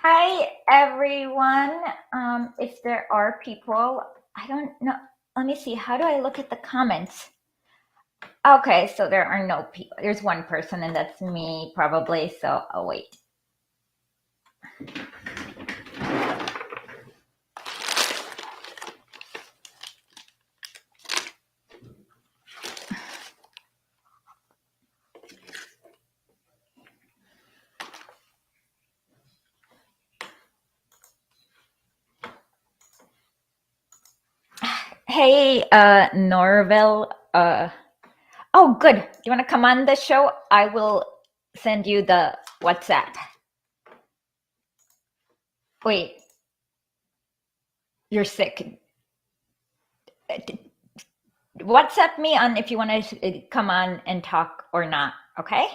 Hi, everyone. If there are people, I don't know. Let me see. How do I look at the comments? Okay, so there are no people. There's one person, and that's me, probably. So I'll wait. Hey, Norville. Oh, good. Do you want to come on the show? I will send you the WhatsApp. Wait, you're sick. WhatsApp me on if you want to come on and talk or not, okay?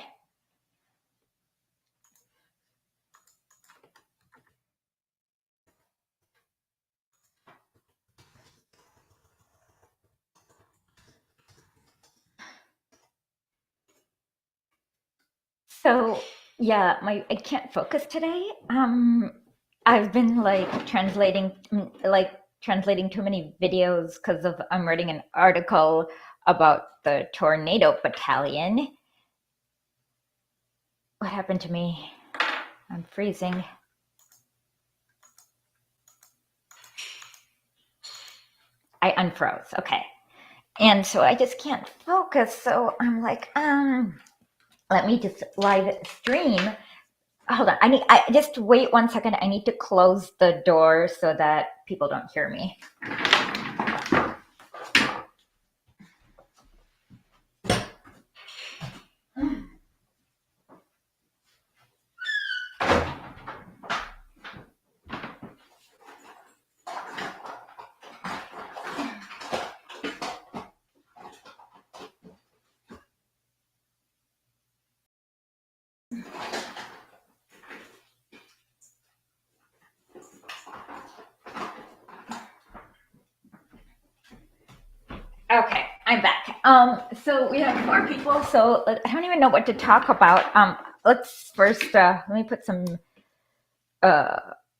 So yeah, I can't focus today. I've been translating too many videos because I'm writing an article about the tornado battalion. What happened to me? I'm freezing. I unfroze. Okay. And so I just can't focus. So I'm like, let me just live stream. Hold on. I just wait 1 second. I need to close the door so that people don't hear me. Okay, I'm back. So we have 4 people, so I don't even know what to talk about. Let's first, let me put some,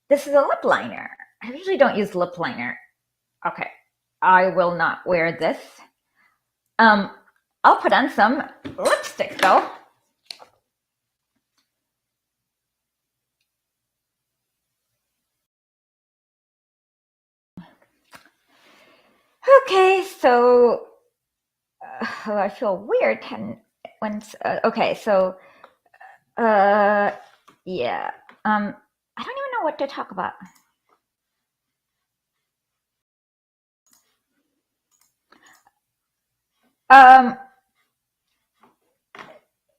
this is a lip liner. I usually don't use lip liner. Okay, I will not wear this. I'll put on some lipstick though. Okay, so I feel weird okay, so yeah, I don't even know what to talk about.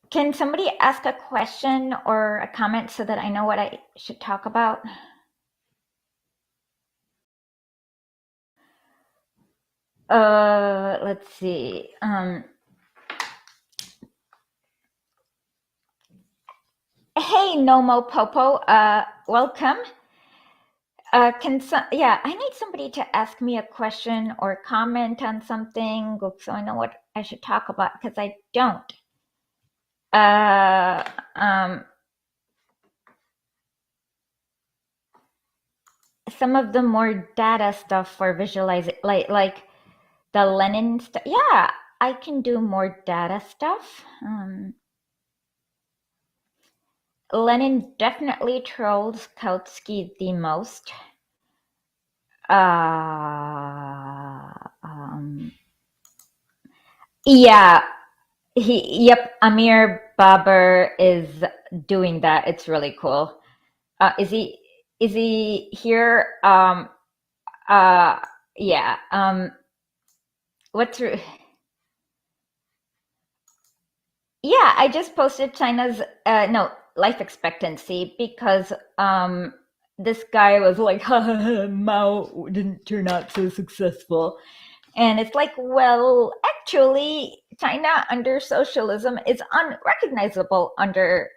Can somebody ask a question or a comment so that I know what I should talk about? Let's see. Hey, Nomo Popo, welcome. I need somebody to ask me a question or comment on something so I know what I should talk about because I don't. Some of the more data stuff for visualizing, like the Lenin stuff. Yeah, I can do more data stuff. Lenin definitely trolls Kautsky the most. Yeah, yep, Amir Baber is doing that. It's really cool. Is he here? Uh yeah. What's Yeah, I just posted China's no life expectancy because this guy was like, Mao didn't turn out so successful. And it's like, well, actually, China under socialism is unrecognizable under,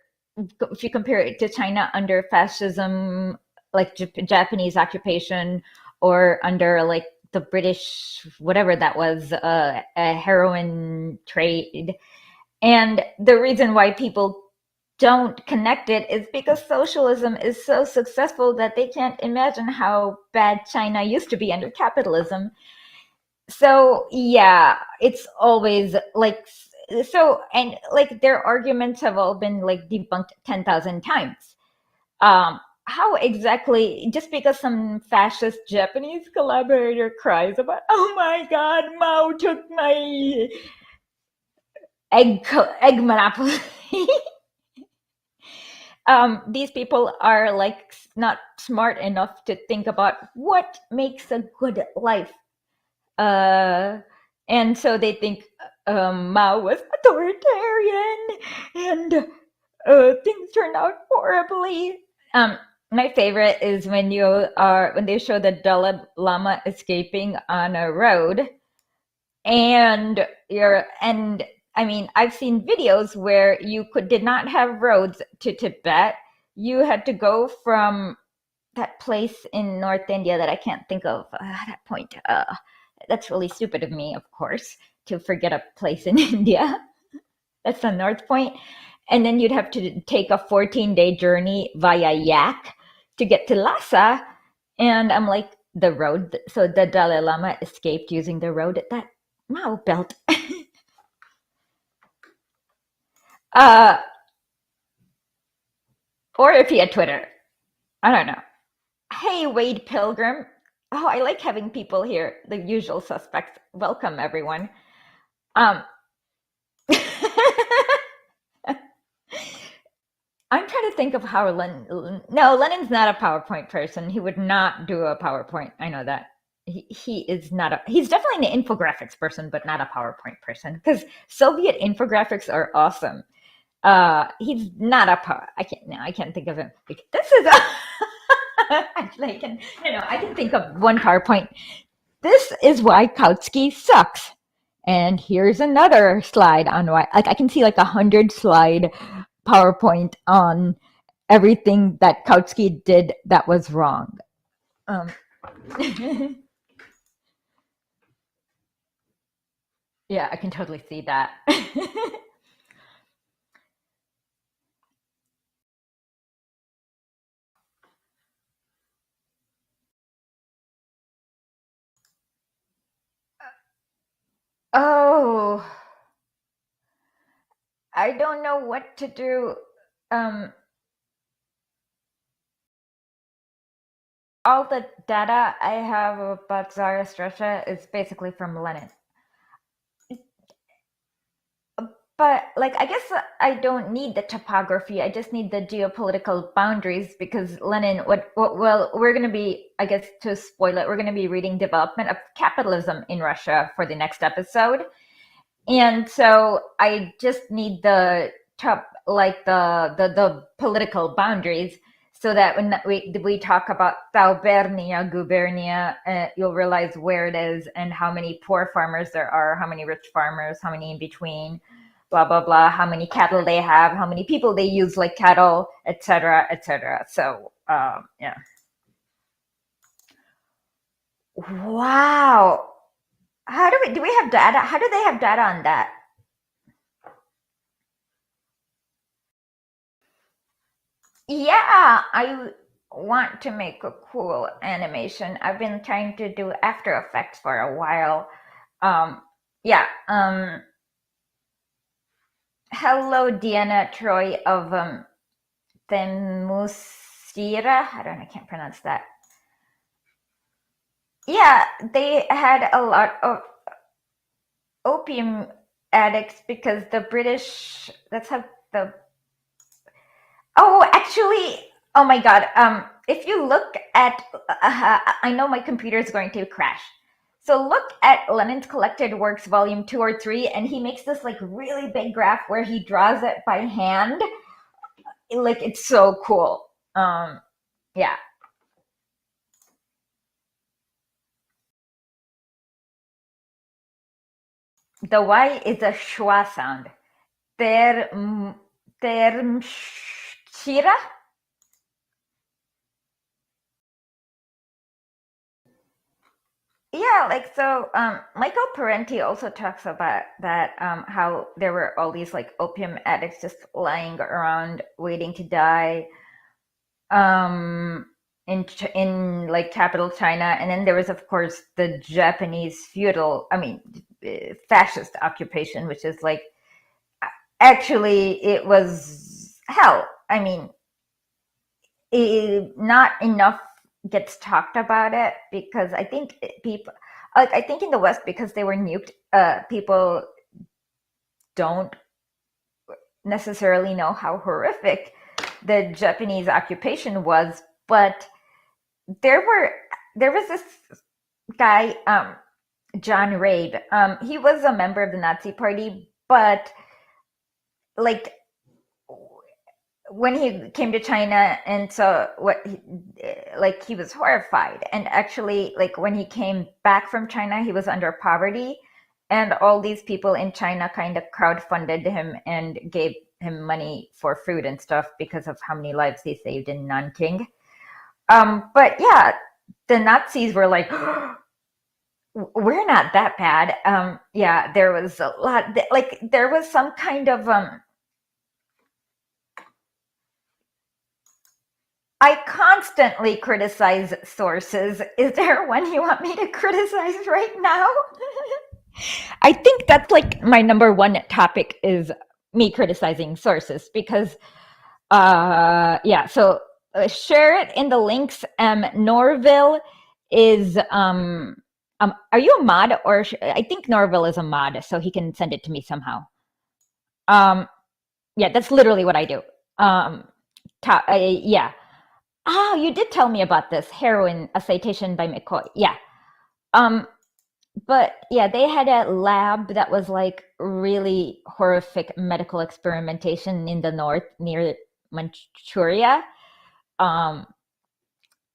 if you compare it to China under fascism, like Japanese occupation, or under like the British, whatever that was, a heroin trade. And the reason why people don't connect it is because socialism is so successful that they can't imagine how bad China used to be under capitalism. So yeah, it's always like, so, and like their arguments have all been like debunked 10,000 times. How exactly, just because some fascist Japanese collaborator cries about, oh my god, Mao took my egg monopoly. These people are like not smart enough to think about what makes a good life. Uh, and so they think Mao was authoritarian and things turned out horribly. Um, my favorite is when they show the Dalai Lama escaping on a road, and I mean, I've seen videos where did not have roads to Tibet. You had to go from that place in North India that I can't think of that point. That's really stupid of me, of course, to forget a place in India. That's the North Point. And then you'd have to take a 14-day journey via Yak to get to Lhasa. And I'm like, the road. So the Dalai Lama escaped using the road that Mao built. uh, or if he had Twitter. I don't know. Hey, Wade Pilgrim. Oh, I like having people here, the usual suspects. Welcome, everyone. Um, I'm trying to think of how No, Lenin's not a PowerPoint person. He would not do a PowerPoint. I know that. He is not a. He's definitely an infographics person, but not a PowerPoint person. Because Soviet infographics are awesome. He's not a power. I can't. No, I can't think of him. Like, this is. Actually, I can. I can think of one PowerPoint. This is why Kautsky sucks. And here's another slide on why. Like I can see like 100 slide PowerPoint on everything that Kautsky did that was wrong. Um, yeah, I can totally see that. Oh, I don't know what to do. Um, all the data I have about Tsarist Russia is basically from Lenin. But like, I guess I don't need the topography. I just need the geopolitical boundaries because Lenin. Well, we're going to be, I guess, to spoil it, we're going to be reading Development of Capitalism in Russia for the next episode, and so I just need the top, like the political boundaries, so that when we talk about Taubernia, Gubernia, you'll realize where it is and how many poor farmers there are, how many rich farmers, how many in between, blah blah blah, how many cattle they have, how many people they use like cattle, etc., etc. So yeah. Wow. How do we have data? How do they have data on that? Yeah, I want to make a cool animation. I've been trying to do After Effects for a while. Yeah. Hello, Diana Troy of Temusira. I don't know, I can't pronounce that. Yeah, they had a lot of opium addicts because the British, that's how the, oh, actually, oh my God. If you look at, I know my computer is going to crash. So look at Lenin's collected works, volume 2 or 3, and he makes this like really big graph where he draws it by hand. Like it's so cool. Yeah. The Y is a schwa sound. Ter, termshira? Yeah, like so. Michael Parenti also talks about that. How there were all these like opium addicts just lying around waiting to die. In like capital China, and then there was of course the Japanese feudal, I mean, fascist occupation, which is like actually it was hell. I mean, not enough gets talked about it because I think people, like I think in the West because they were nuked, people don't necessarily know how horrific the Japanese occupation was, but there was this guy, John Rabe. He was a member of the Nazi Party, but like when he came to China and saw like he was horrified. And actually, like when he came back from China, he was under poverty, and all these people in China kind of crowdfunded him and gave him money for food and stuff because of how many lives he saved in Nanking. But yeah, the Nazis were like, we're not that bad. Yeah, there was a lot, like there was some kind of, I constantly criticize sources. Is there one you want me to criticize right now? I think that's like my number one topic is me criticizing sources because yeah, so share it in the links. Norville is are you a mod, or I think Norville is a mod, so he can send it to me somehow. Um yeah, that's literally what I do. Yeah. Oh, you did tell me about this heroin, a citation by McCoy. Yeah. Um but yeah, they had a lab that was like really horrific medical experimentation in the north near Manchuria. Um,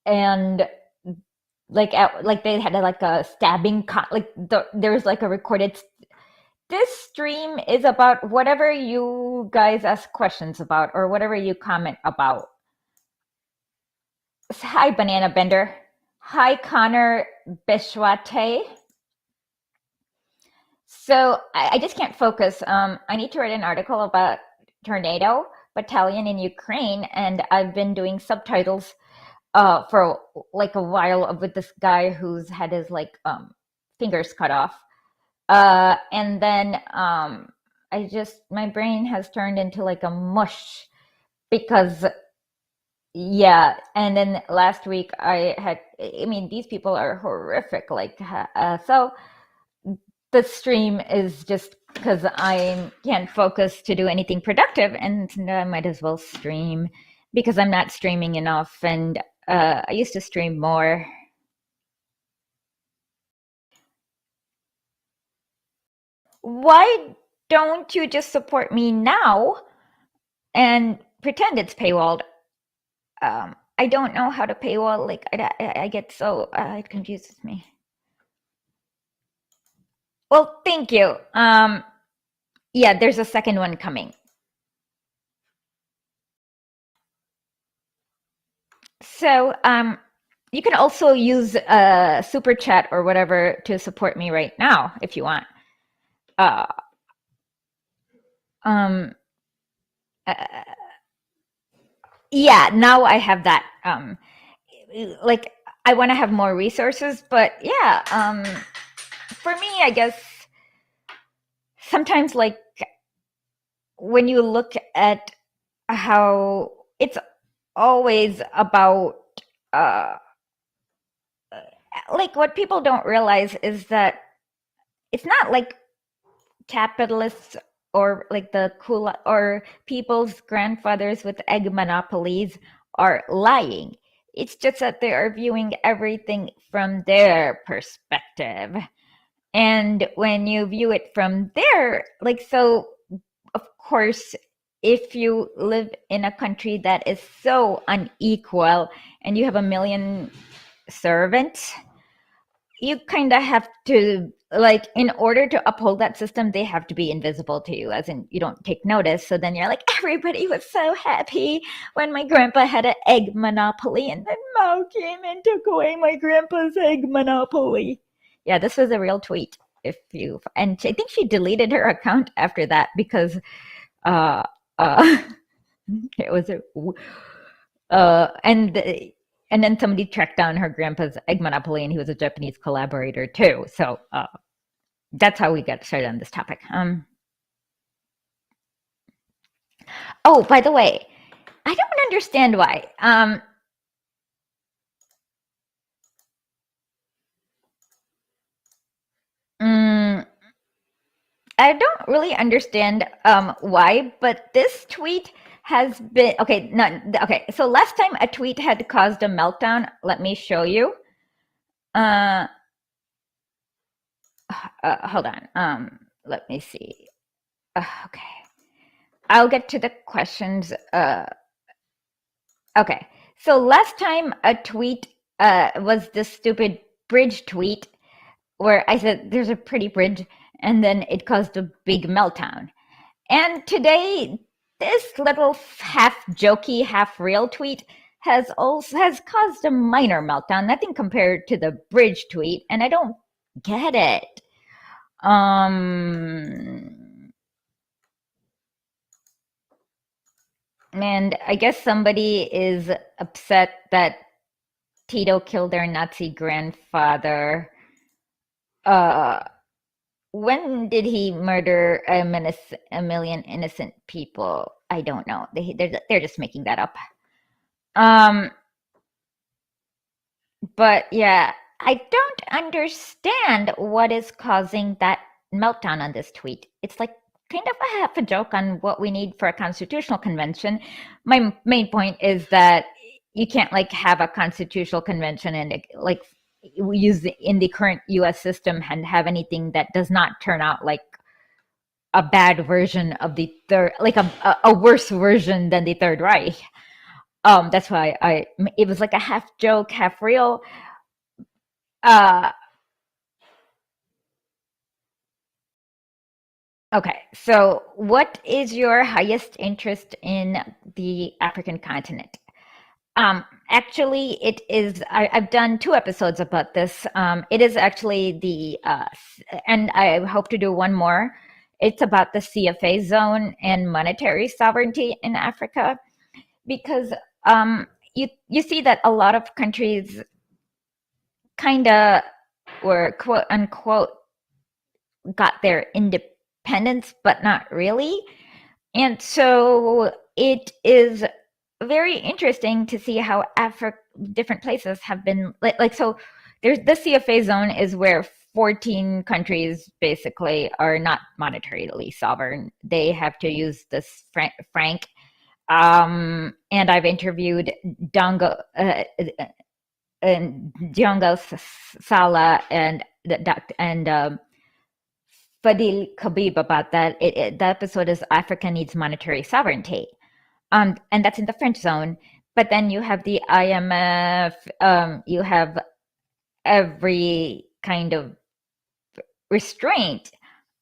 and like they had like a stabbing there was like a recorded. This stream is about whatever you guys ask questions about or whatever you comment about. Hi, Banana Bender. Hi, Connor Beshwate. So I just can't focus. I need to write an article about tornado battalion in Ukraine, and I've been doing subtitles for like a while with this guy who's had his like fingers cut off, and then I just my brain has turned into like a mush because yeah, and then last week I mean these people are horrific, like so the stream is just because I can't focus to do anything productive, and I might as well stream because I'm not streaming enough, and I used to stream more. Why don't you just support me now and pretend it's paywalled? I don't know how to paywall. Like I get so it confuses me. Well, thank you. Yeah, there's a second one coming. So, you can also use a super chat or whatever to support me right now if you want. Uh, um, uh, yeah, now I have that. Like I want to have more resources, but yeah, for me, I guess sometimes like when you look at how it's always about uh, like what people don't realize is that it's not like capitalists or like the cool or people's grandfathers with egg monopolies are lying. It's just that they are viewing everything from their perspective. And when you view it from there, like, so of course, if you live in a country that is so unequal and you have a million servants, you kind of have to, like, in order to uphold that system, they have to be invisible to you, as in you don't take notice. So then you're like, everybody was so happy when my grandpa had an egg monopoly, and then Mao came and took away my grandpa's egg monopoly. Yeah, this was a real tweet. And I think she deleted her account after that because uh, uh, it was a, and then somebody tracked down her grandpa's egg monopoly, and he was a Japanese collaborator too. So that's how we got started on this topic. Oh, by the way, I don't understand why. I don't really understand why, but this tweet has been okay. Okay. So last time a tweet had caused a meltdown. Let me show you. Hold on. Let me see. Okay. I'll get to the questions. Okay. So last time a tweet was this stupid bridge tweet where I said there's a pretty bridge, and then it caused a big meltdown. And today, this little half jokey, half real tweet has caused a minor meltdown, nothing compared to the bridge tweet, and I don't get it. And I guess somebody is upset that Tito killed their Nazi grandfather. When did he murder a million innocent people? I don't know. They're just making that up. But yeah, I don't understand what is causing that meltdown on this tweet. It's like kind of a half a joke on what we need for a constitutional convention. My main point is that you can't like have a constitutional convention and like we use in the current US system and have anything that does not turn out like a bad version of the third, like a worse version than the Third Reich. That's why it was like a half joke, half real. Okay, so what is your highest interest in the African continent? Actually, it is. I've done 2 episodes about this. It is actually and I hope to do one more. It's about the CFA zone and monetary sovereignty in Africa, because you see that a lot of countries kind of were quote unquote got their independence, but not really. And so it is very interesting to see how different places have been like so there's the CFA zone is where 14 countries basically are not monetarily sovereign. They have to use this franc. And I've interviewed Dongo Sala and Fadil Khabib about that. The episode is Africa Needs Monetary Sovereignty. And that's in the French zone. But then you have the IMF, you have every kind of restraint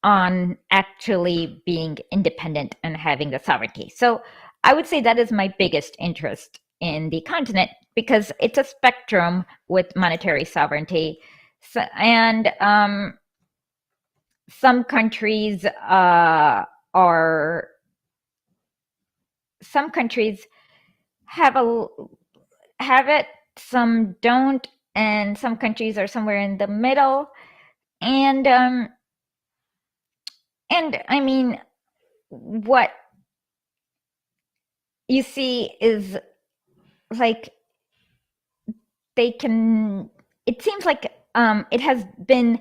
on actually being independent and having the sovereignty. So I would say that is my biggest interest in the continent, because it's a spectrum with monetary sovereignty. So, and some countries have it, some don't, and some countries are somewhere in the middle. And I mean, what you see is like it seems like it has been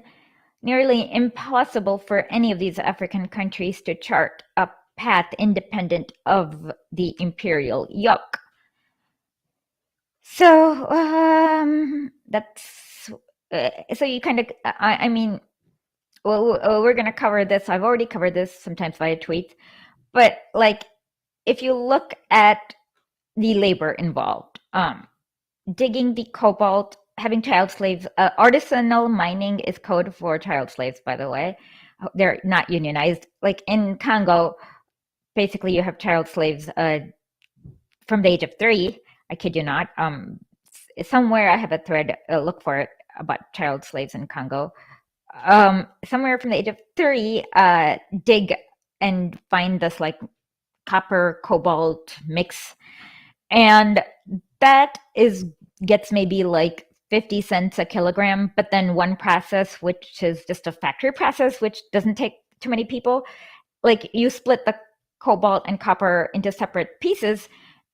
nearly impossible for any of these African countries to chart a path independent of the imperial yoke. So that's so you kind of I mean, well, we're gonna cover this. I've already covered this sometimes via tweets, but like if you look at the labor involved, digging the cobalt, having child slaves, artisanal mining is code for child slaves, by the way. They're not unionized. Like in Congo, basically you have child slaves from the age of 3. I kid you not. Somewhere I have a thread, look for it, about child slaves in Congo. Somewhere from the age of 3, dig and find this like copper cobalt mix, and that gets maybe like 50 cents a kilogram, but then one process, which is just a factory process, which doesn't take too many people, like you split the cobalt and copper into separate pieces,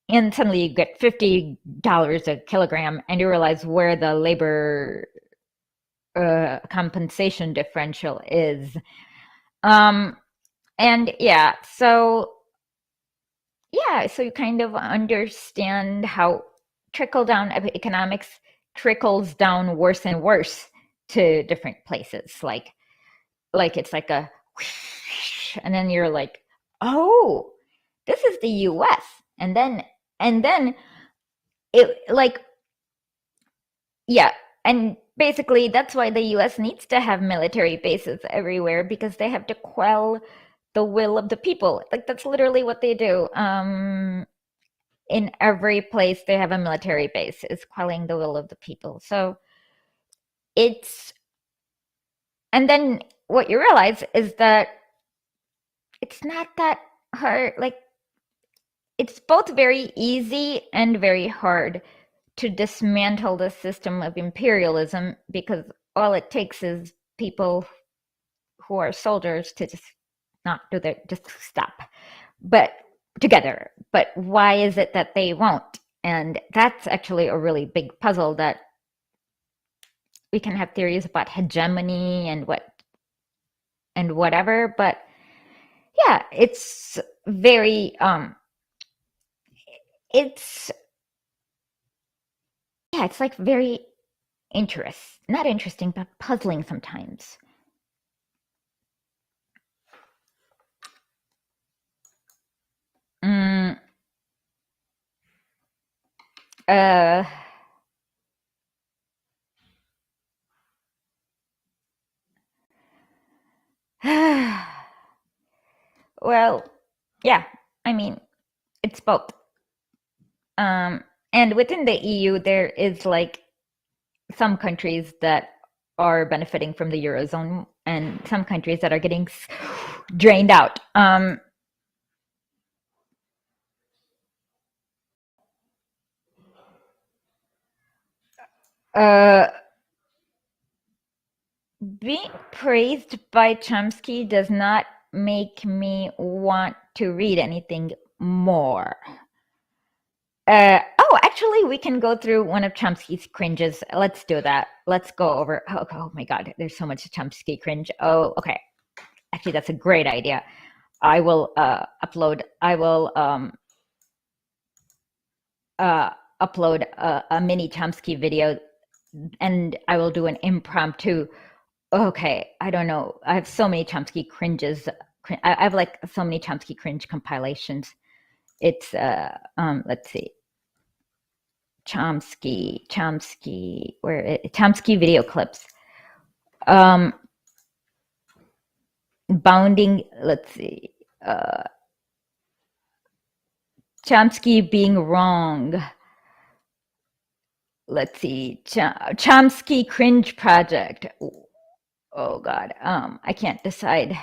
and suddenly you get $50 a kilogram, and you realize where the labor compensation differential is. And so you kind of understand how trickle down economics trickles down worse and worse to different places. Like it's like a whoosh, and then you're like, oh, this is the US. And then it like, and basically that's why the US needs to have military bases everywhere, because they have to quell the will of the people. Like that's literally what they do. In every place they have a military base, is quelling the will of the people. So and then what you realize is that it's not that hard. Like it's both very easy and very hard to dismantle the system of imperialism, because all it takes is people who are soldiers to just not do their, just stop, but together. But why is it that they won't? And that's actually a really big puzzle that we can have theories about hegemony and whatever, but it's very it's it's like very not interesting, but puzzling sometimes. Mm, uh, well, I mean, it's both. And within the EU, there is like some countries that are benefiting from the Eurozone, and some countries that are getting drained out. Uh, Being praised by Chomsky does not make me want to read anything more. Actually, we can go through one of Chomsky's cringes. Let's do that. Let's go over. Oh my God, there's so much Chomsky cringe. Oh, okay. Actually, that's a great idea. I will upload. I will upload a mini Chomsky video, and I will do an impromptu. Okay, I don't know. I have so many Chomsky cringes. I have like so many Chomsky cringe compilations. It's let's see. Chomsky, Chomsky video clips. Bounding, let's see. Chomsky being wrong. Let's see. Chomsky cringe project. Oh God. I can't decide.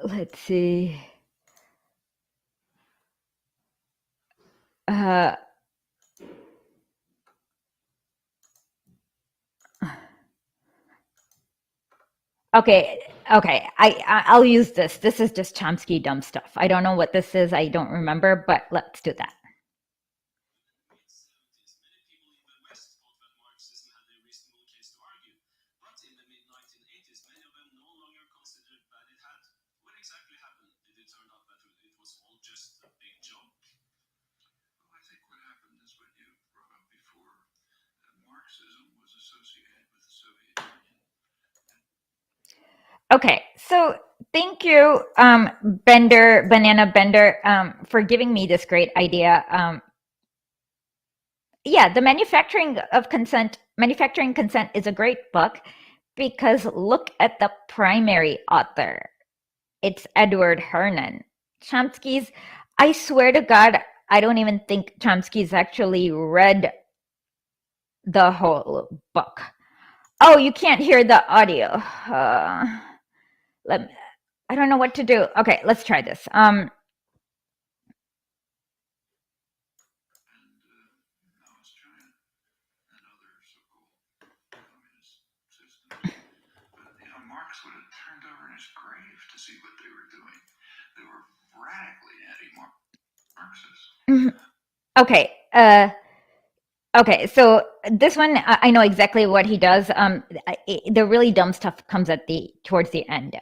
Let's see. Okay. I'll use this. This is just Chomsky dumb stuff. I don't know what this is. I don't remember, but let's do that. Okay, so thank you, Banana Bender, for giving me this great idea. Yeah, the Manufacturing Consent is a great book because look at the primary author. It's Edward Hernan. Chomsky's, I swear to God, I don't even think Chomsky's actually read the whole book. Oh, you can't hear the audio. Let I don't know what to do. Okay, let's try this. Okay. Okay. So this one, I know exactly what he does. The really dumb stuff comes at towards the end.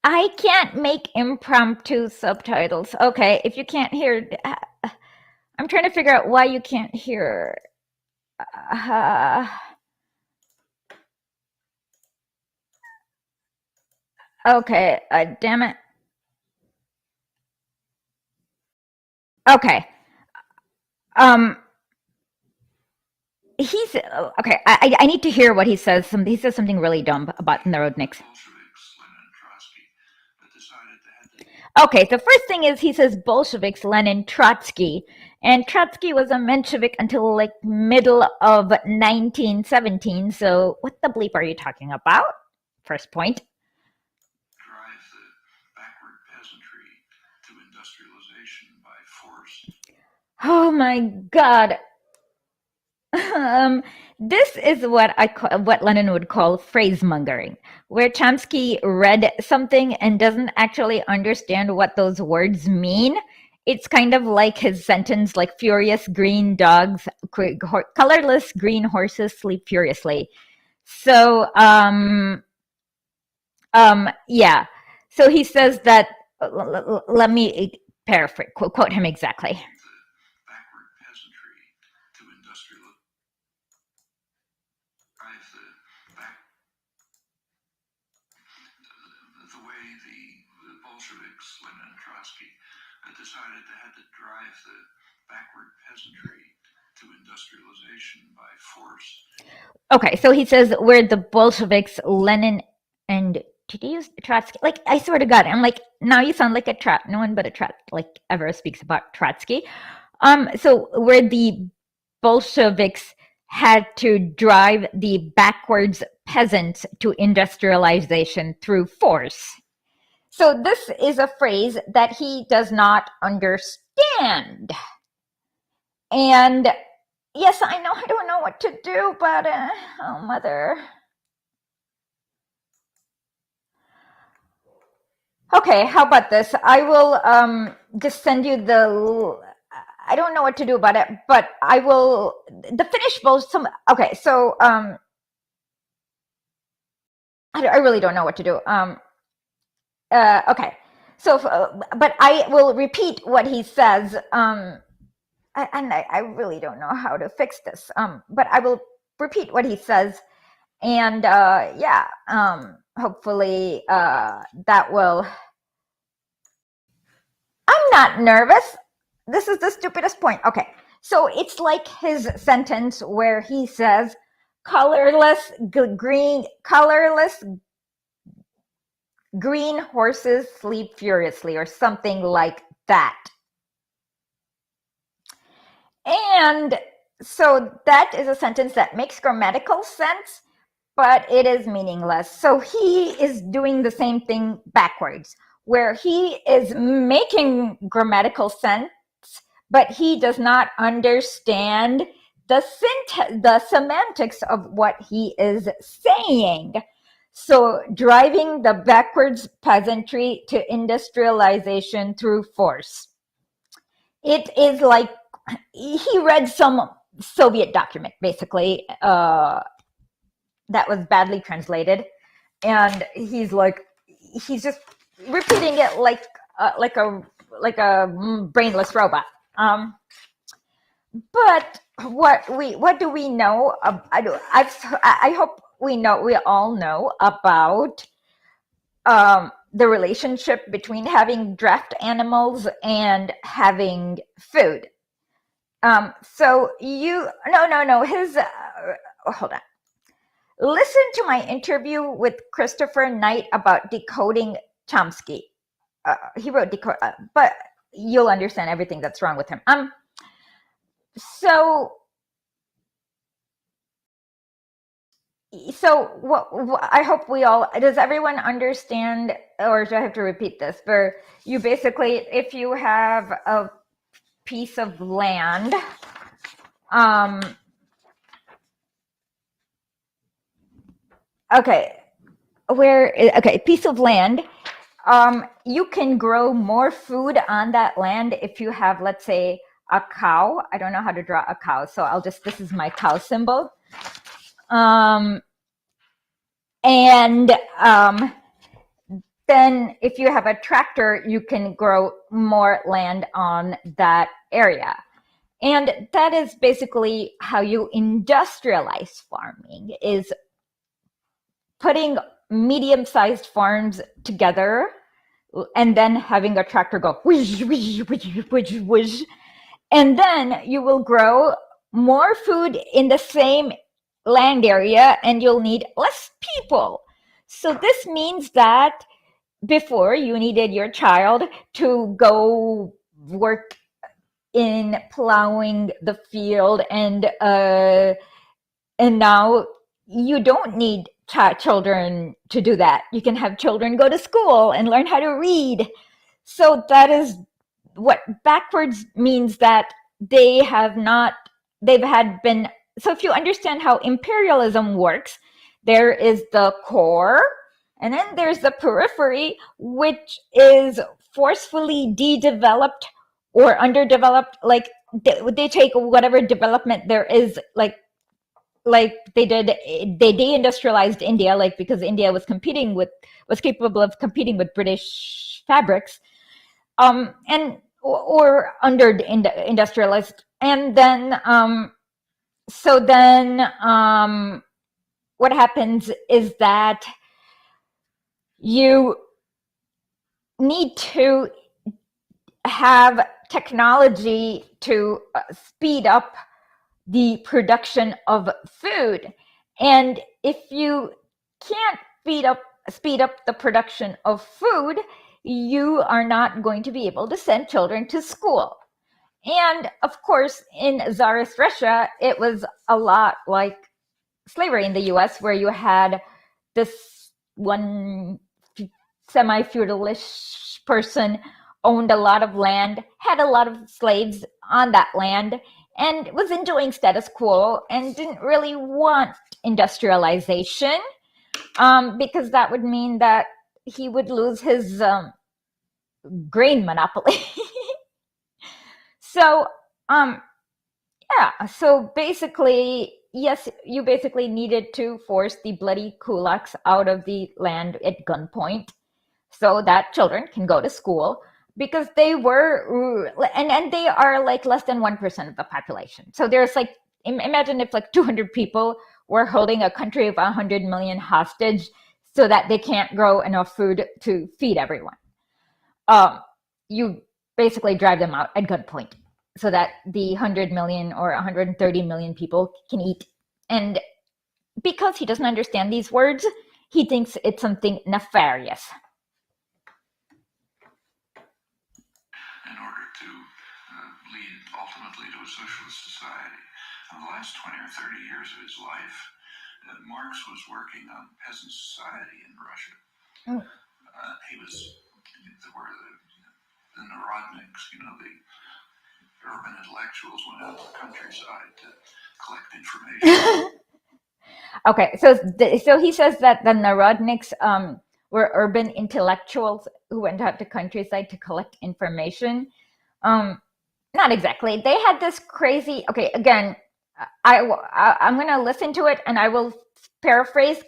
I can't make impromptu subtitles. Okay, if you can't hear, I'm trying to figure out why you can't hear. Okay, damn it. Okay. He's okay. I need to hear what he says. He says something really dumb about Narodniks. Okay, the first thing is he says Bolsheviks, Lenin, Trotsky, and Trotsky was a Menshevik until like middle of 1917. So what the bleep are you talking about? First point. Oh my God. This is what Lenin would call phrasemongering, where Chomsky read something and doesn't actually understand what those words mean. It's kind of like his sentence, like furious green dogs, colorless green horses sleep furiously. So, yeah. So he says that. Let me paraphrase, quote him exactly. Okay, so he says we're the Bolsheviks, Lenin, and did he use Trotsky? Like, I swear to God, I'm like, now you sound like a no one but a like ever speaks about Trotsky. So where the Bolsheviks had to drive the backwards peasants to industrialization through force. So this is a phrase that he does not understand. And yes, I know I don't know what to do, but oh, mother. Okay, how about this? I will just send you the. I don't know what to do about it, but I will. The finished both. Okay, so I really don't know what to do. Okay, so but I will repeat what he says. And I really don't know how to fix this. But I will repeat what he says, and yeah. Hopefully that will. I'm not nervous. This is the stupidest point. Okay, so it's like his sentence where he says, colorless green horses sleep furiously, or something like that. And so that is a sentence that makes grammatical sense, but it is meaningless. So he is doing the same thing backwards, where he is making grammatical sense, but he does not understand the semantics of what he is saying. So driving the backwards peasantry to industrialization through force. It is like he read some Soviet document, basically, that was badly translated, and he's just repeating it like a brainless robot. But what do we know? I hope we all know about the relationship between having draft animals and having food. So you no his hold on. Listen to my interview with Christopher Knight about decoding Chomsky. He wrote decode, but you'll understand everything that's wrong with him. So what I hope we all, does everyone understand, or do I have to repeat this? For you, basically, if you have a piece of land, piece of land, you can grow more food on that land if you have, let's say, a cow. I don't know how to draw a cow, so this is my cow symbol. And then if you have a tractor, you can grow more land on that area. And that is basically how you industrialize farming, is putting medium-sized farms together and then having a tractor go whoosh, whoosh, whoosh, whoosh, whoosh. And then you will grow more food in the same land area and you'll need less people. So this means that before you needed your child to go work in plowing the field, and now you don't need children to do that. You can have children go to school and learn how to read. So that is what backwards means, that they've been. So if you understand how imperialism works, there is the core, and then there's the periphery, which is forcefully developed or underdeveloped. Like they take whatever development there is, like they deindustrialized India, like because India was capable of competing with British fabrics, and or under industrialized, and then what happens is that you need to have technology to speed up the production of food. And if you can't speed up the production of food, you are not going to be able to send children to school. And of course, in Tsarist Russia, it was a lot like slavery in the US, where you had this one semi-feudalish person owned a lot of land, had a lot of slaves on that land, and was enjoying status quo and didn't really want industrialization, because that would mean that he would lose his grain monopoly. So so basically, yes, you basically needed to force the bloody kulaks out of the land at gunpoint so that children can go to school, because they were, and they are like less than 1% of the population. So there's like, imagine if like 200 people were holding a country of 100 million hostage so that they can't grow enough food to feed everyone. You basically drive them out at gunpoint so that the 100 million or 130 million people can eat. And because he doesn't understand these words, he thinks it's something nefarious. In order to lead ultimately to a socialist society. In the last 20 or 30 years of his life, Marx was working on peasant society in Russia. He was, there were the Narodniks, the urban intellectuals went out to the countryside to collect information. Okay, so he says that the Narodniks were urban intellectuals who went out to countryside to collect information. Not exactly. They had this crazy. Okay, again, I'm going to listen to it and I will paraphrase.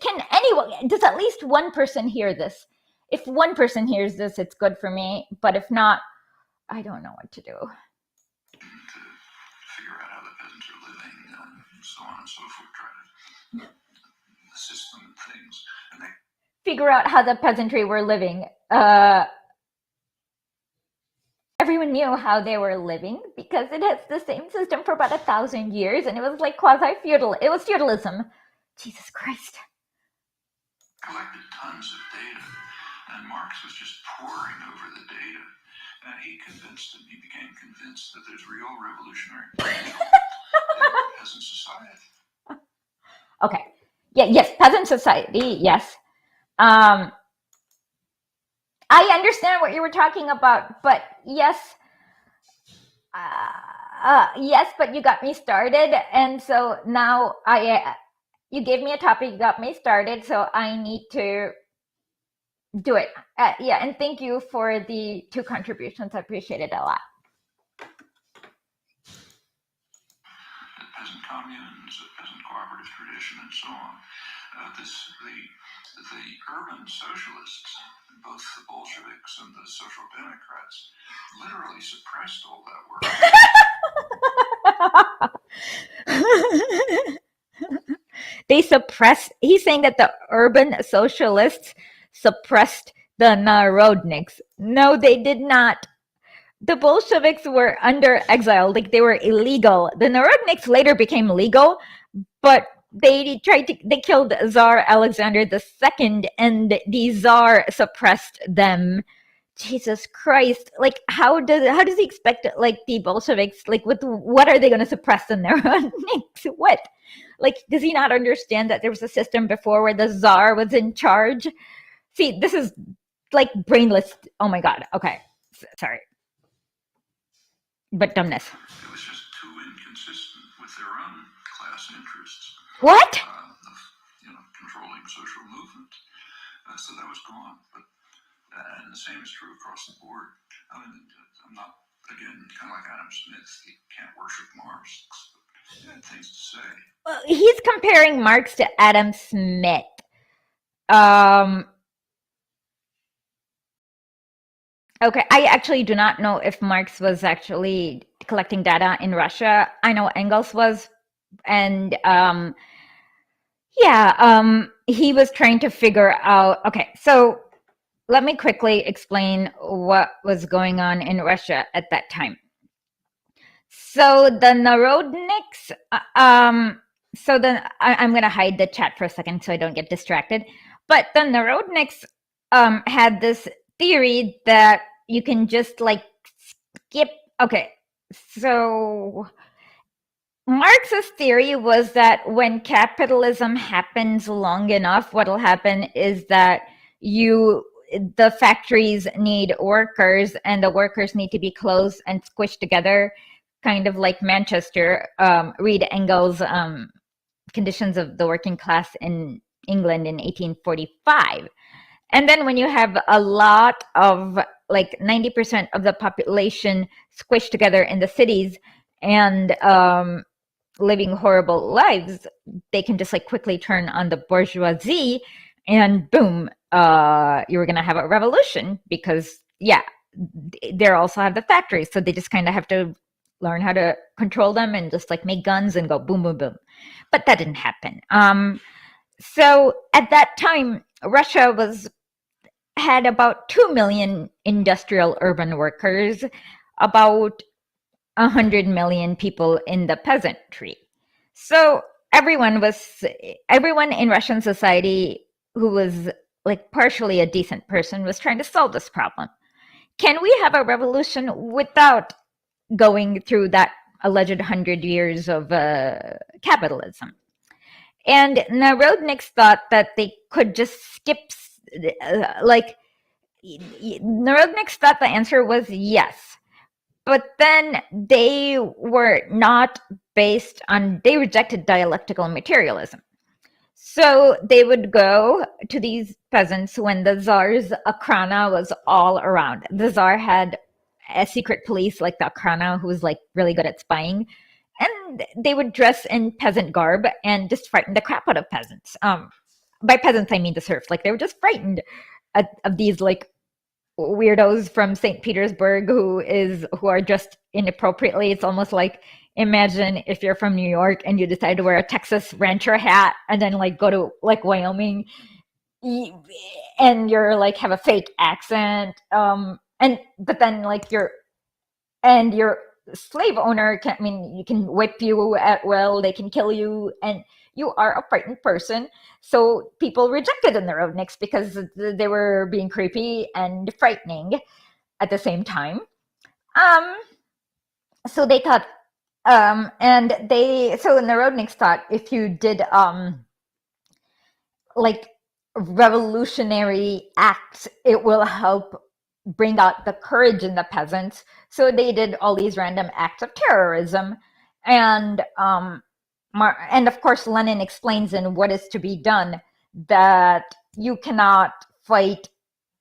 Does at least one person hear this? If one person hears this, it's good for me. But if not, I don't know what to do. To figure out how and so forth, try to system things, and they figure out how the peasantry were living. Everyone knew how they were living because it has the same system for about 1,000 years, and it was like quasi-feudal. It was feudalism. Jesus Christ. collected tons of data, and Marx was just poring over the data, and he became convinced that there's real revolutionary potential in peasant society. Okay. Yeah. Yes. Peasant society. Yes. I understand what you were talking about, but yes. Yes, but you got me started, and so now you gave me a topic, you got me started, so I need to do it. Yeah, and thank you for the 2 contributions. I appreciate it a lot. The peasant communes, the peasant cooperative tradition, and so on. The urban socialists, both the Bolsheviks and the Social Democrats, literally suppressed all that work. They suppressed. He's saying that the urban socialists suppressed the narodniks. No, they did not. The Bolsheviks were under exile, like they were illegal. The narodniks later became legal, but they killed Tsar Alexander II, and the Tsar suppressed them. Jesus Christ! Like, how does he expect, like, the Bolsheviks, like, what are they going to suppress the narodniks? What? Like, does he not understand that there was a system before where the Tsar was in charge? See, this is like brainless. Oh my God. Okay, sorry, but dumbness. It was just too inconsistent with their own class interests. What? Controlling social movement. So that was gone. And the same is true across the board. I mean, I'm not, again, kind of like Adam Smith. You can't worship Marx. He had things to say. Well, he's comparing Marx to Adam Smith. Okay, I actually do not know if Marx was actually collecting data in Russia. I know Engels was, and he was trying to figure out. Okay, so let me quickly explain what was going on in Russia at that time. So the narodniks, I'm going to hide the chat for a second so I don't get distracted. But the narodniks had this theory that you can just like skip. Okay, so Marx's theory was that when capitalism happens long enough, what'll happen is that the factories need workers, and the workers need to be close and squished together, kind of like Manchester. Read Engels' Conditions of the Working Class in England in 1845. And then when you have a lot of, like, 90% of the population squished together in the cities and living horrible lives, they can just like quickly turn on the bourgeoisie, and boom, you're going to have a revolution because, they also have the factories. So they just kind of have to learn how to control them and just like make guns and go boom, boom, boom. But that didn't happen. So at that time, Russia had about 2 million industrial urban workers, about 100 million people in the peasantry. So everyone in Russian society who was like partially a decent person was trying to solve this problem. Can we have a revolution without going through that alleged 100 years of capitalism? And Narodniks thought that they could just skip, Narodniks thought the answer was yes. But then they rejected dialectical materialism. So they would go to these peasants when the Tsar's Akhrana was all around. The Tsar had a secret police like the Akhrana who was like really good at spying. And they would dress in peasant garb and just frighten the crap out of peasants. By peasants, I mean the serfs. Like, they were just frightened of these like weirdos from St. Petersburg who are dressed inappropriately. It's almost like imagine if you're from New York and you decide to wear a Texas Rancher hat and then like go to like Wyoming, and you're like have a fake accent, and but then like your slave owner can, I mean, you can whip you at will, they can kill you, and you are a frightened person. So people rejected the Narodniks because they were being creepy and frightening at the same time. Um, so they thought, so the Narodniks thought if you did like revolutionary acts, it will help bring out the courage in the peasants. So they did all these random acts of terrorism, and and of course Lenin explains in What Is to Be Done that you cannot fight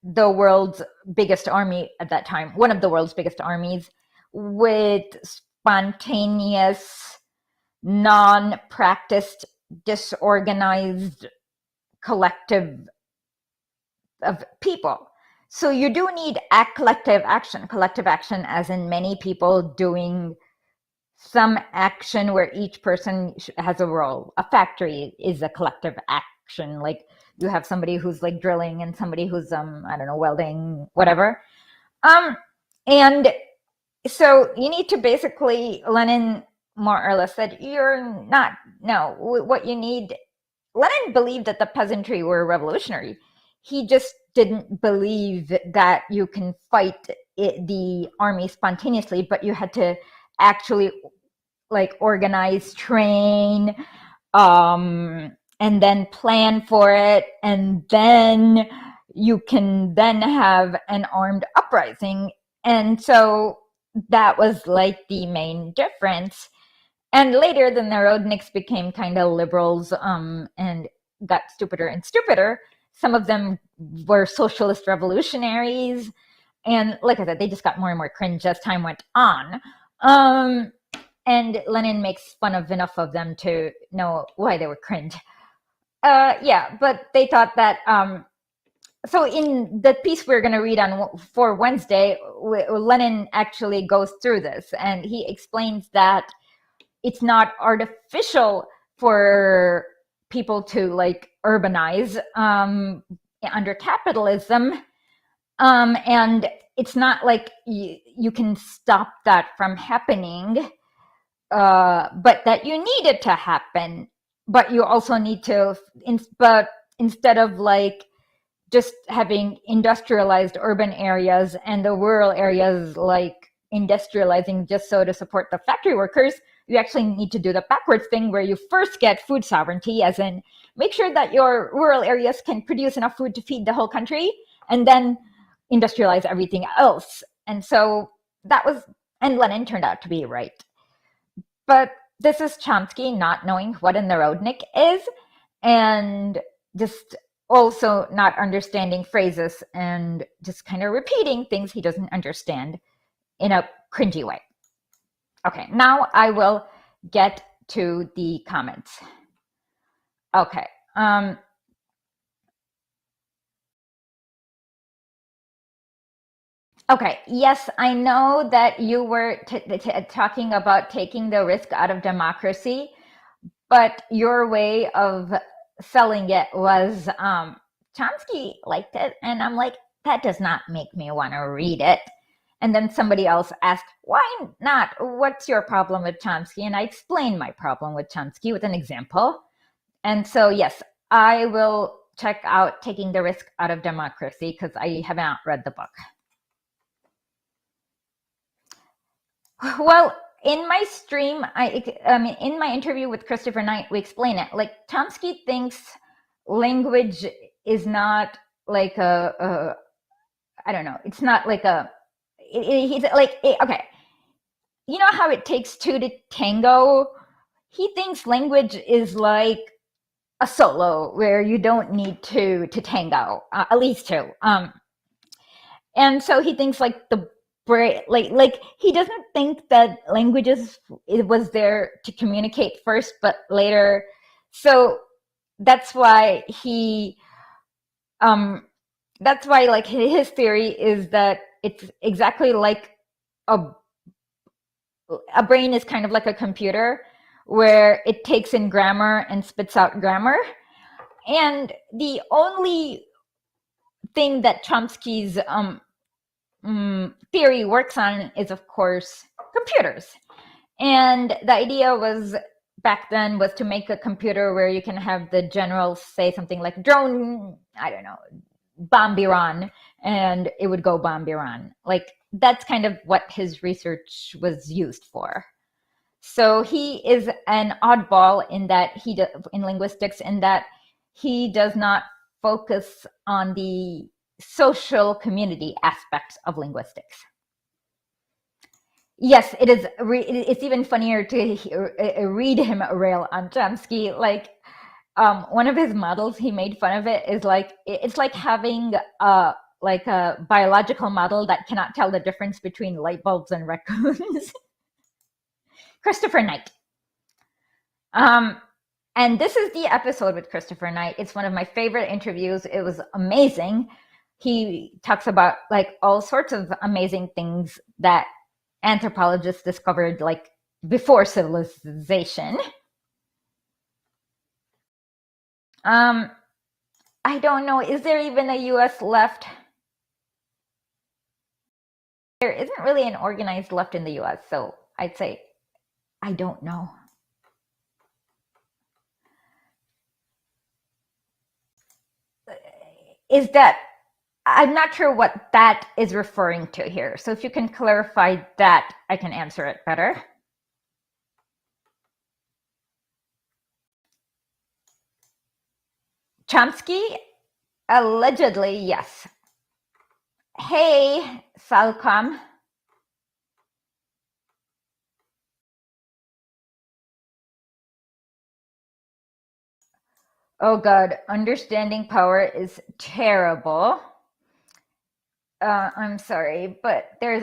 the world's biggest army at that time, one of the world's biggest armies, with spontaneous, non-practiced, disorganized collective of people. So you do need collective action as in many people doing some action where each person has a role. A factory is a collective action. Like you have somebody who's like drilling and somebody who's I don't know, welding, whatever. And so you need to basically, Lenin more or less said, what you need, Lenin believed that the peasantry were revolutionary. He just didn't believe that you can fight the army spontaneously, but you had to actually like organize, train, and then plan for it, and then you can then have an armed uprising. And so that was like the main difference. And later the Narodniks became kind of liberals, and got stupider and stupider. Some of them were socialist revolutionaries. And like I said, they just got more and more cringe as time went on. And Lenin makes fun of enough of them to know why they were cringe. Yeah, but they thought that, so in the piece we're going to read on for Wednesday, Lenin actually goes through this, and he explains that it's not artificial for people to like urbanize under capitalism, and it's not like you can stop that from happening, but that you need it to happen. But you also need to, but instead of like just having industrialized urban areas and the rural areas like industrializing just so to support the factory workers, you actually need to do the backwards thing where you first get food sovereignty, as in make sure that your rural areas can produce enough food to feed the whole country, and then industrialize everything else. And so that was, and Lenin turned out to be right. But this is Chomsky not knowing what a Narodnik is, and just also not understanding phrases and just kind of repeating things he doesn't understand in a cringy way. Okay, now I will get to the comments. Okay. Okay, yes, I know that you were talking about taking the risk out of democracy, but your way of selling it was Chomsky liked it, and I'm like, that does not make me want to read it. And then somebody else asked, why not? What's your problem with Chomsky? And I explained my problem with Chomsky with an example. And so, yes, I will check out Taking the Risk Out of Democracy because I have not read the book. Well, in my stream, I mean, in my interview with Christopher Knight, we explain it. Like, Chomsky thinks language is not like I don't know, it's not like he's like, okay, you know how it takes two to tango? He thinks language is like a solo where you don't need two to tango, at least two. And so he thinks like the like he doesn't think that languages, it was there to communicate first, but later. So that's why that's why like his theory is that it's exactly like a a brain is kind of like a computer where it takes in grammar and spits out grammar. And the only thing that Chomsky's theory works on is, of course, computers. And the idea was back then was to make a computer where you can have the general say something like drone, I don't know, bomb Iran, and it would go bomb Iran. Like that's kind of what his research was used for. So he is an oddball in that in linguistics, in that he does not focus on the social community aspects of linguistics. Yes, it is. It's even funnier to read him rail on Chomsky. Like one of his models, he made fun of it. Is like it's like having like a biological model that cannot tell the difference between light bulbs and raccoons. Christopher Knight. And this is the episode with Christopher Knight. It's one of my favorite interviews. It was amazing. He talks about like all sorts of amazing things that anthropologists discovered like before civilization. I don't know. Is there even a US left? There isn't really an organized left in the US, so I'd say I don't know. Is that, I'm not sure what that is referring to here. So if you can clarify that, I can answer it better. Chomsky? Allegedly, yes. Hey, Salcom. Oh God, understanding power is terrible. I'm sorry, but there's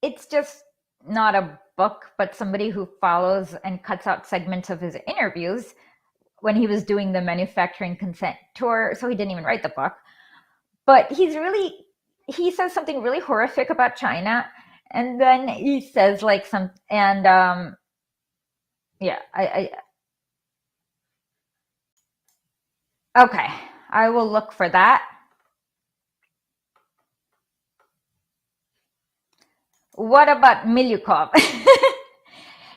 it's just not a book, but somebody who follows and cuts out segments of his interviews when he was doing the manufacturing consent tour. So he didn't even write the book, but he says something really horrific about China. And then he says like okay, I will look for that. What about Milyukov?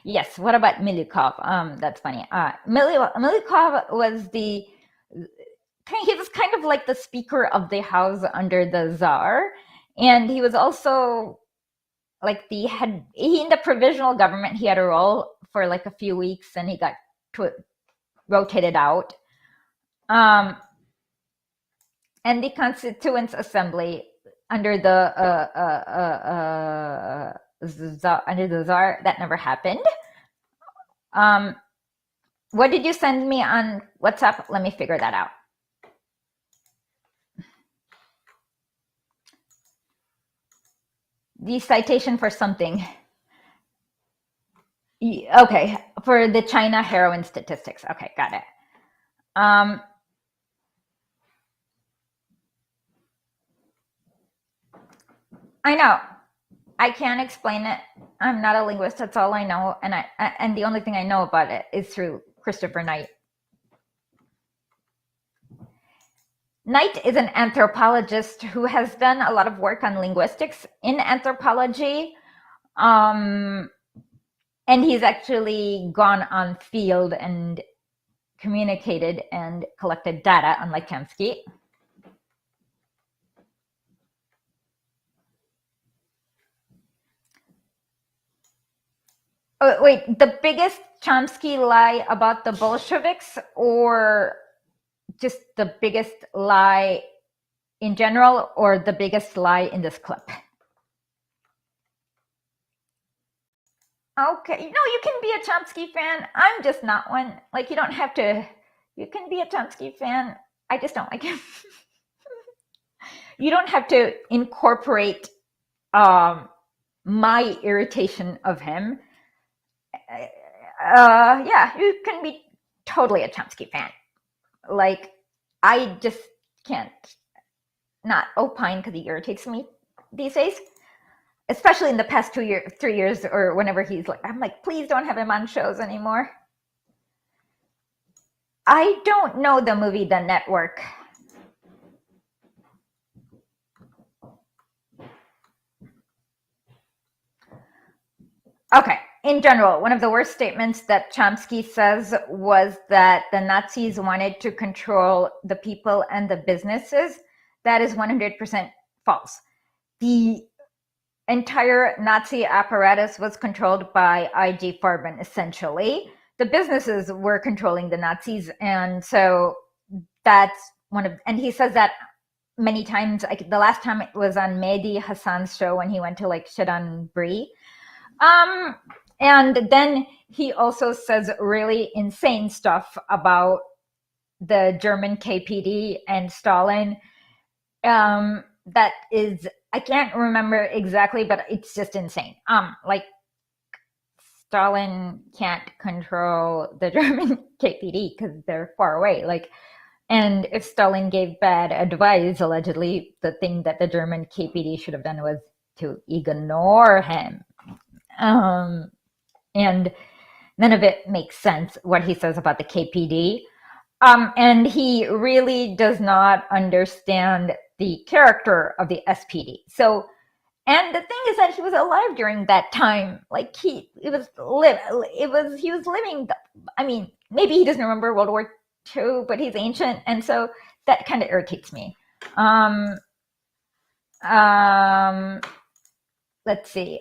Yes, what about Milyukov? That's funny. Milyukov was he was kind of like the Speaker of the House under the Tsar, and he was also like in the provisional government. He had a role for like a few weeks, and he got rotated out. And the Constituent Assembly under the Tsar, that never happened. What did you send me on WhatsApp? Let me figure that out. The citation for something. Okay, for the China heroin statistics. Okay, got it. I know. I can't explain it. I'm not a linguist. That's all I know, and the only thing I know about it is through Christopher Knight. Knight is an anthropologist who has done a lot of work on linguistics in anthropology, and he's actually gone on field and communicated and collected data, unlike Chomsky. Oh, wait, the biggest Chomsky lie about the Bolsheviks, or just the biggest lie in general, or the biggest lie in this clip? Okay, no, you can be a Chomsky fan. I'm just not one. Like, you don't have to. You can be a Chomsky fan. I just don't like him. You don't have to incorporate my irritation of him. Yeah, you can be totally a Chomsky fan. Like, I just can't not opine because he irritates me these days. especially in the past 2 years, 3 years, or whenever he's like, I'm like, please don't have him on shows anymore. I don't know the movie The Network. Okay. In general, one of the worst statements that Chomsky says was that the Nazis wanted to control the people and the businesses. That is 100% false. The entire Nazi apparatus was controlled by I.G. Farben, essentially. The businesses were controlling the Nazis, and so that's one of, and he says that many times. Like the last time it was on Mehdi Hassan's show when he went to like shit on Brie. And then he also says really insane stuff about the German KPD and Stalin. That is, I can't remember exactly, but it's just insane. Like Stalin can't control the German KPD because they're far away. Like, and if Stalin gave bad advice, allegedly, the thing that the German KPD should have done was to ignore him. And none of it makes sense, what he says about the KPD. And he really does not understand the character of the SPD. So, and the thing is that he was alive during that time. Like he was living. I mean, maybe he doesn't remember World War II, but he's ancient, and so that kind of irritates me. Let's see.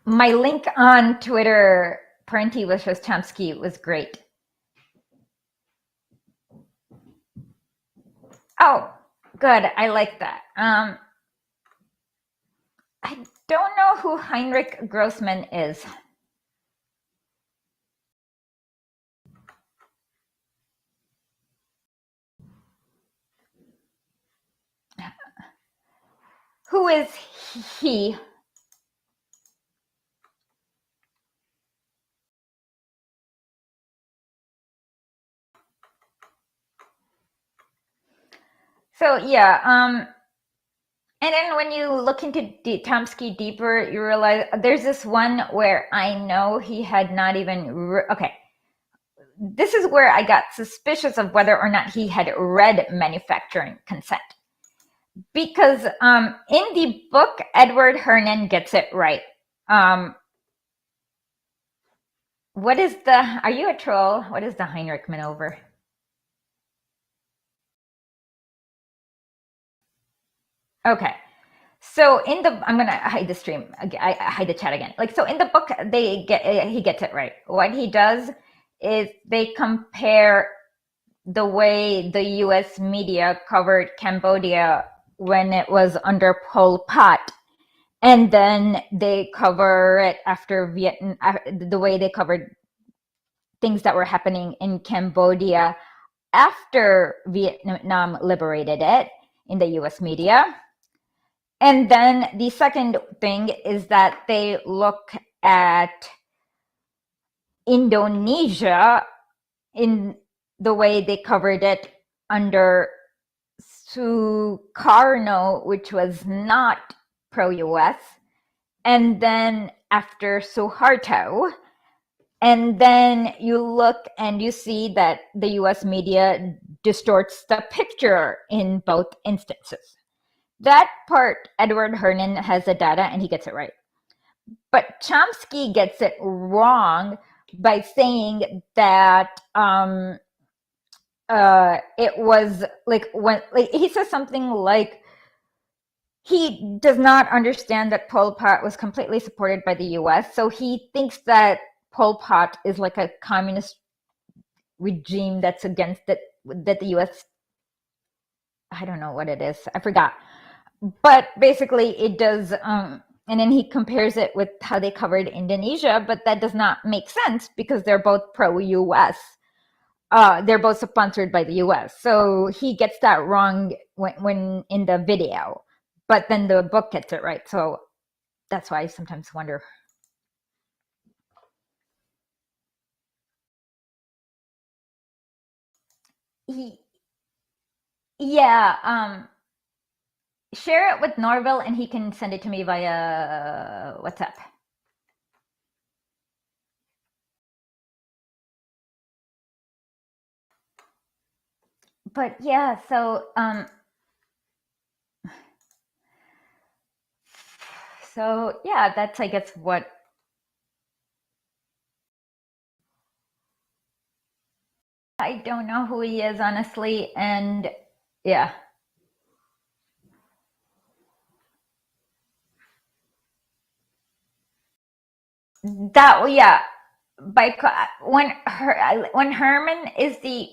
My link on Twitter, Parenti wishes Chomsky was great. Oh, good. I like that. I don't know who Heinrich Grossman is. Who is he? So yeah, and then when you look into Chomsky deeper, you realize there's this one where I know he had not even okay. This is where I got suspicious of whether or not he had read Manufacturing Consent, because in the book Edward Hernan gets it right. What is the? Are you a troll? What is the Heinrich maneuver? Okay. So in the, I'm gonna hide the stream. I hide the chat again. Like so, in the book, he gets it right. What he does is they compare the way the U.S. media covered Cambodia when it was under Pol Pot, and then they cover it after Vietnam. The way they covered things that were happening in Cambodia after Vietnam liberated it in the U.S. media. And then the second thing is that they look at Indonesia in the way they covered it under Sukarno, which was not pro-US, and then after Suharto. And then you look and you see that the US media distorts the picture in both instances. That part, Edward Hernan has the data and he gets it right. But Chomsky gets it wrong by saying that it was like when, like he says something like he does not understand that Pol Pot was completely supported by the US. So he thinks that Pol Pot is like a communist regime that's against it, that the US, I don't know what it is, I forgot. But basically it does, and then he compares it with how they covered Indonesia, but that does not make sense because they're both pro-US. They're both sponsored by the US. So he gets that wrong when in the video, but then the book gets it right. So that's why I sometimes wonder. Yeah, Share it with Norville and he can send it to me via WhatsApp. But yeah, so yeah, that's I guess what I don't know who he is honestly, and yeah. That yeah, by when Herman is the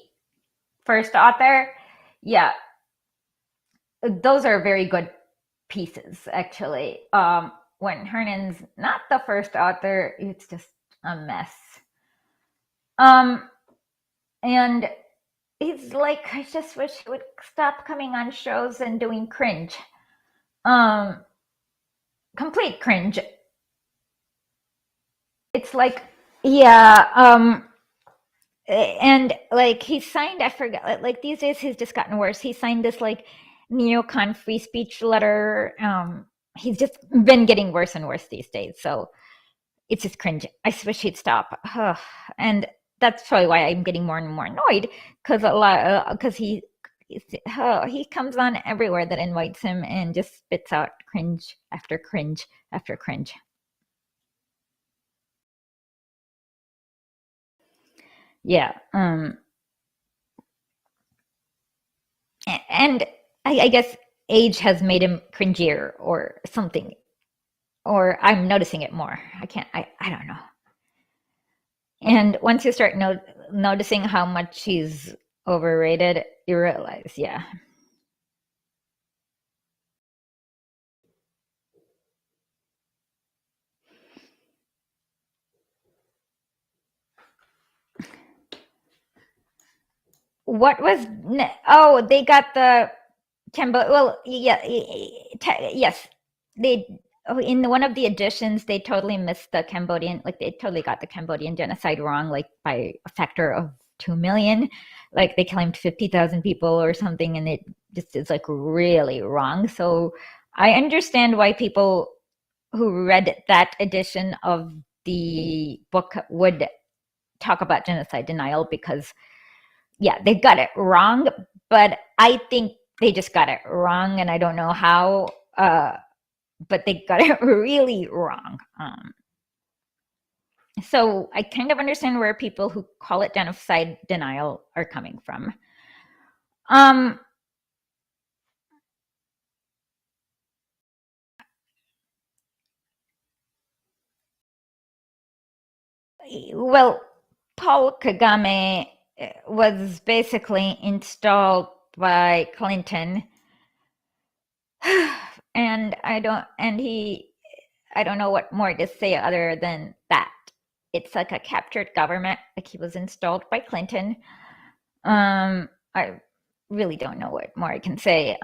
first author, yeah, those are very good pieces actually. When Hernan's not the first author, it's just a mess. Um, and he's like, I just wish he would stop coming on shows and doing cringe. Um, Complete cringe. It's like, yeah, and like he signed, I forgot, like these days he's just gotten worse. He signed this like neocon free speech letter. He's just been getting worse and worse these days. So it's just cringe. I wish he'd stop. And that's probably why I'm getting more and more annoyed because he comes on everywhere that invites him and just spits out cringe after cringe after cringe. Yeah. And I guess age has made him cringier or something, or I'm noticing it more. I don't know. And once you start noticing how much he's overrated, you realize, yeah. What was, oh, they got the well, yeah, yes, they in one of the editions they totally missed the Cambodian, like they totally got the Cambodian genocide wrong, like by a factor of 2 million. Like they claimed 50,000 people or something, and it just is like really wrong. So I understand why people who read that edition of the book would talk about genocide denial because yeah, they got it wrong, but I think they just got it wrong, and I don't know how, but they got it really wrong. So I kind of understand where people who call it genocide denial are coming from. Um, well, Paul Kagame was basically installed by Clinton, and I don't know what more to say other than that. It's like a captured government, like he was installed by Clinton. I really don't know what more I can say.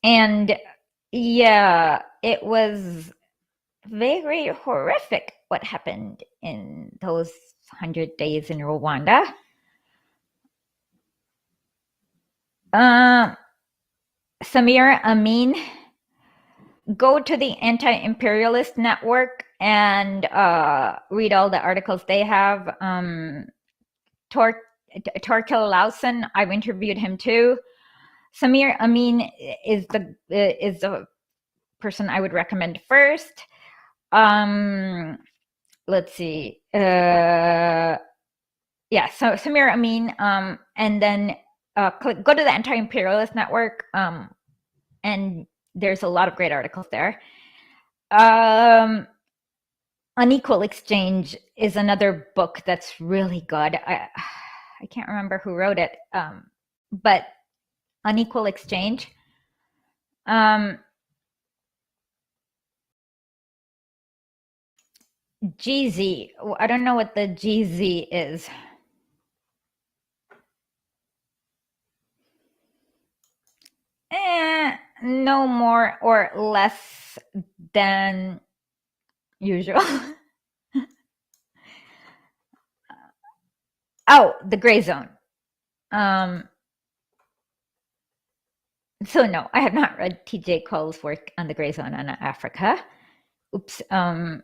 And yeah, it was very horrific what happened in those 100 days in Rwanda. Uh, Samir Amin, go to the Anti-Imperialist Network and read all the articles they have. Torkel Lawson, I've interviewed him too. Samir Amin is the person I would recommend first. Let's see. Yeah, so Samir Amin, and then go to the Anti-Imperialist Network, and there's a lot of great articles there. Unequal Exchange is another book that's really good. I can't remember who wrote it, but Unequal Exchange. GZ. I don't know what the GZ is. No more or less than usual. Oh, the gray zone. Um, So no, I have not read T.J. Cole's work on the gray zone on Africa. Oops. Uh,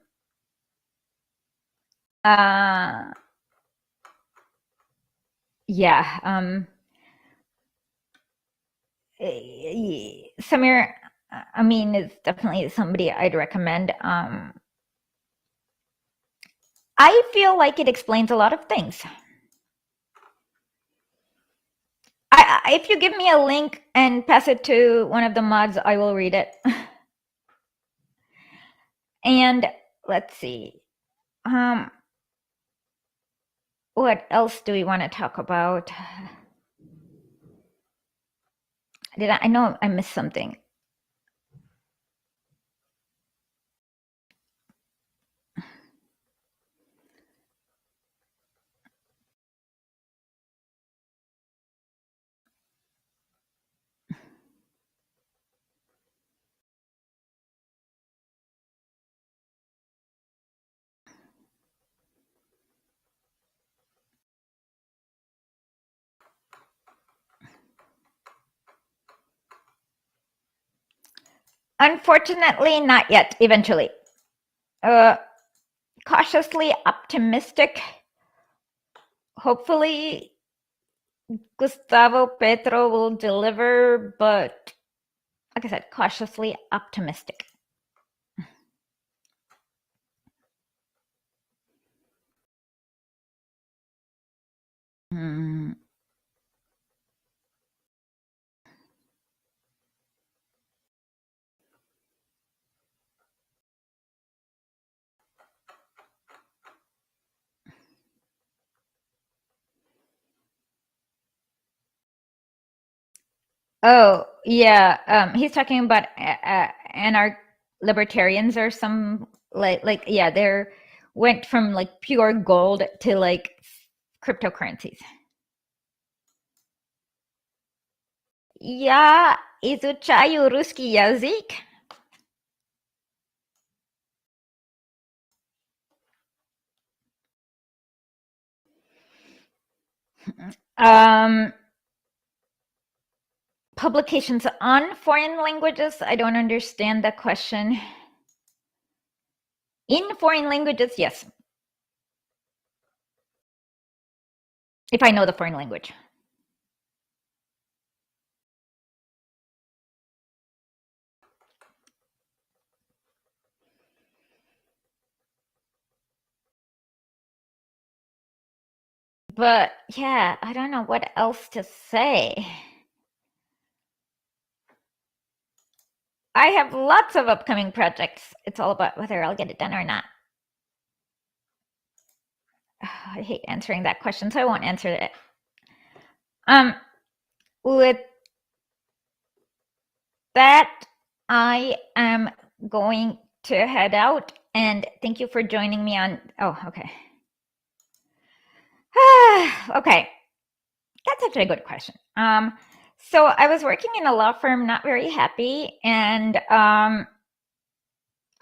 yeah. Samir Amin is definitely somebody I'd recommend. I feel like it explains a lot of things. If you give me a link and pass it to one of the mods, I will read it. And let's see. What else do we want to talk about? I know I missed something. Unfortunately, not yet. Eventually. Cautiously optimistic. Hopefully, Gustavo Petro will deliver, but like I said, cautiously optimistic. Oh, yeah. He's talking about libertarians or some like yeah, they're went from like pure gold to like cryptocurrencies. Я изучаю русский язык. Publications on foreign languages. I don't understand the question. In foreign languages, yes. If I know the foreign language. But yeah, I don't know what else to say. I have lots of upcoming projects. It's all about whether I'll get it done or not. I hate answering that question, so I won't answer it. With that, I am going to head out, and thank you for joining me on. Oh, okay. Okay, that's actually a good question. So I was working in a law firm, not very happy, and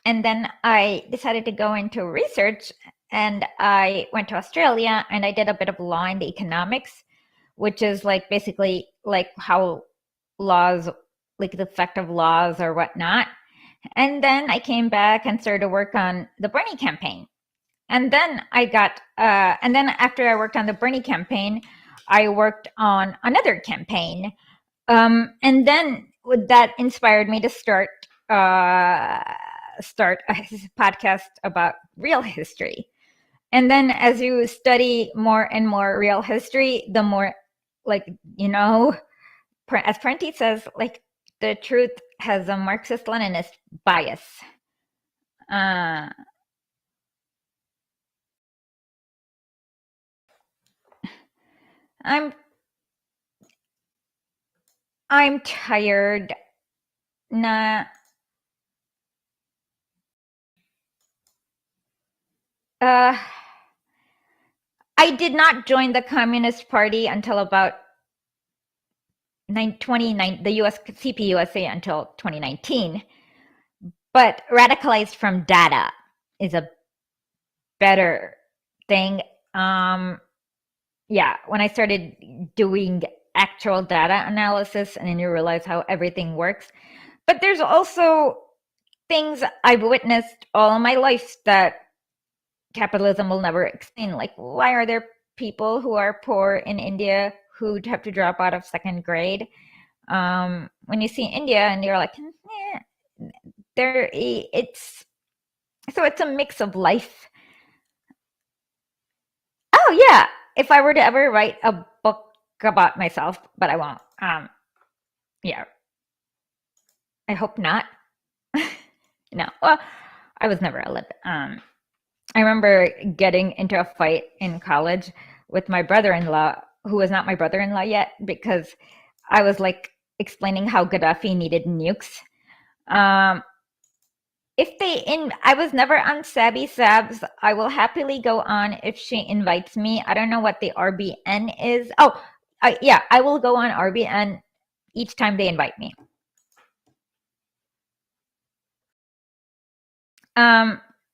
then I decided to go into research, and I went to Australia, and I did a bit of law and economics, which is like basically like how laws, like the effect of laws or whatnot. And then I came back and started to work on the Bernie campaign. And then and then after I worked on the Bernie campaign, I worked on another campaign. And then that inspired me to start a podcast about real history. And then as you study more and more real history, the more, like, as Prenti says, like, the truth has a Marxist-Leninist bias. I'm tired. Nah. I did not join the Communist Party until about 29, the US CPUSA until 2019. But radicalized from data is a better thing. Yeah, when I started doing actual data analysis, and then you realize how everything works. But there's also things I've witnessed all my life that capitalism will never explain. Like, why are there people who are poor in India who have to drop out of second grade? When you see India and you're like, it's a mix of life. Oh yeah, if I were to ever write a book about myself, but I won't. Yeah, I hope not. No, well, I was never a lib. I remember getting into a fight in college with my brother-in-law, who was not my brother-in-law yet, because I was like explaining how Gaddafi needed nukes. I was never on Sabby Sabs. I will happily go on if she invites me. I don't know what the RBN is. Oh, yeah, I will go on RBN each time they invite me.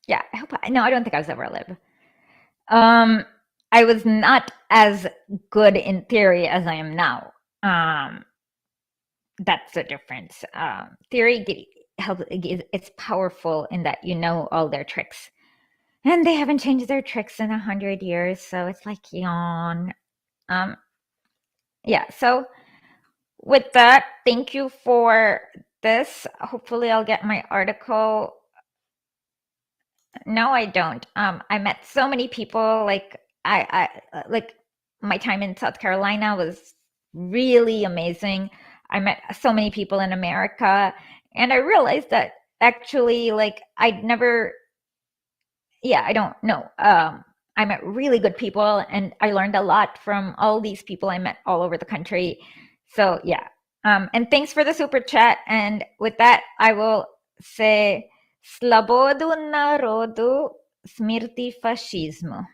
Yeah, I don't think I was ever a lib. I was not as good in theory as I am now. That's the difference. Theory it's powerful in that you know all their tricks, and they haven't changed their tricks in 100 years, so it's like yawn. Yeah. So with that, thank you for this. Hopefully, I'll get my article. No, I don't. I met so many people. Like like my time in South Carolina was really amazing. I met so many people in America, and I realized that actually, like, I don't know. I met really good people, and I learned a lot from all these people I met all over the country. So yeah. And thanks for the super chat. And with that, I will say Slobodu narodu, smrti fašizmu.